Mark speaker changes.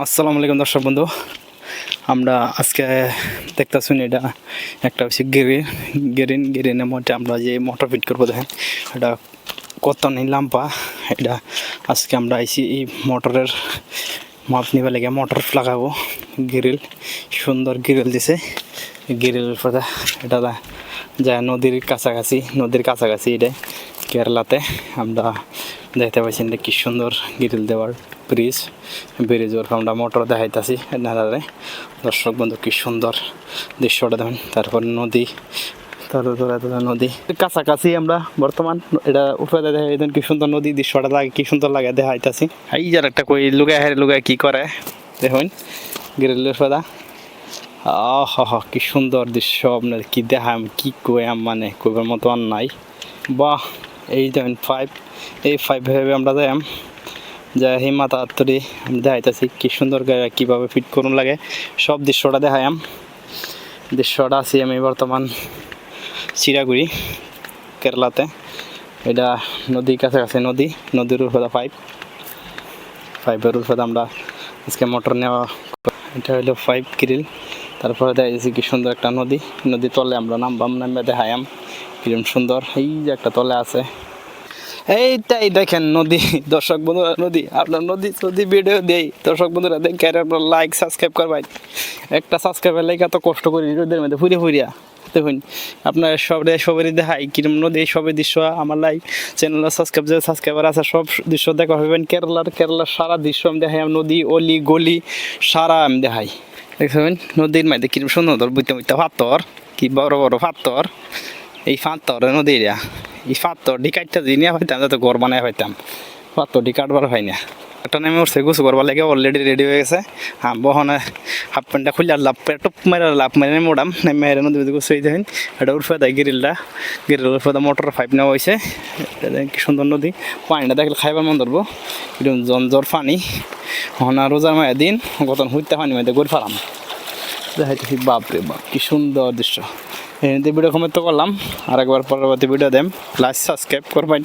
Speaker 1: আসসালামু আলাইকুম দর্শক বন্ধু, আমরা আজকে দেখতেছি এটা একটা হচ্ছে গেরিনের মধ্যে আমরা যে মোটর ফিট করবো। দেখেন এটা কত লাম্পা। এটা আজকে আমরা আইসি এই মোটরের মাপ নিবে লেগে মোটর লাগাবো। গ্রিল সুন্দর গ্রিল দিছে। গ্রিলের পরে এটা যায় নদীর কাছাকাছি এটা কেরালাতে আমরা দেখতে পাচ্ছি কি সুন্দর গ্রিল দেওয়ার ব্রিজের আমরা মোটর দেখাইতেছি নারে। দর্শক বন্ধু কি সুন্দর দৃশ্যটা দেখেন। তারপর নদী, নদী কাছাকাছি আমরা বর্তমান এটা উপরে দেখা কি সুন্দর নদী দৃশ্যটা লাগে, কি সুন্দর লাগে দেখাইতেছি। এই যার একটা কই লুগায় কি করে দেখুন গ্রিলের ফাদা। কি সুন্দর দৃশ্য, আপনার কি দেখাম কি কইম, মানে কইবার মতো আর নাই। বাহ, এই দেখেন এই ভেবে আমরা যাইম যা এই মাথা আত্মরি দেখাইতেছি কি সুন্দর কীভাবে ফিট করুন লাগে সব দৃশ্যটা দেখাইম। দৃশ্যটা আছি আমি বর্তমান চিরাগুড়ি কেরালাতে। এটা নদীর কাছাকাছি নদীর উপরে পাইপের উপরে আমরা আজকে মোটর নেওয়া। এটা হলো পাইপ গ্রিল। তারপরে দেখাইছি কি সুন্দর একটা নদী তলে আমরা নামবে দেখাইম কিরম সুন্দর। এই যে একটা তলে আছে, এইটাই দেখেন নদী। দর্শক বন্ধুরা নদী, আপনার নদী ভিডিও দেই দর্শক বন্ধুরা দেখেন, আপনার লাইক সাবস্ক্রাইব করবেন। একটা সাবস্ক্রাইবের লাইক এত কষ্ট করি রোদের মধ্যে ফুরিয়া দেখুন আপনার সবারই দেখাই কিরম নদী সবের দৃশ্য। আমার লাইক চ্যানেলের সাবস্ক্রাইবার আছে, সব দৃশ্য দেখা হবেন। কেরালার সারা দৃশ্য আমি দেখাই, নদী অলি গলি সারা আমি দেখাই। দেখবেন নদীর মধ্যে কিরম সুন্দর বুঝতে পাথর, কি বড় বড় পাথর। এই পাথর নদীরা, এই পাথরটি কাটতে দিই না পাইতাম, যাতে ঘর বানায় পাইতাম। পাথরটি কাটবার হয় না। একটা নেমে উঠছে গোসু করবার লাগে, অলরেডি রেডি হয়ে গেছে। বহনে হাফ প্যান্টটা খুললে টপ মেরে নেমে উঠাম। নেমে হেরে নদী গোসু হয়ে দেখেন। এটা উঠে দেয় গ্রিলের উপরে মোটর পাইপ নেওয়া হয়েছে। কি সুন্দর নদী, পানিটা দেখলে খাইবার মন ধরবো। এরকম জঞ্জর পানি। হনা রোজার মায়ের দিন গতন হুইতে পানি মেয়েদের ঘুরে ফেলাম দেখাইতেছি। বাপরে বাপ কি সুন্দর দৃশ্য। এই ভিডিও কমেন্ট তো করলাম, আর একবার পরবর্তী ভিডিও দেম। লাইক সাবস্ক্রাইব করবেন।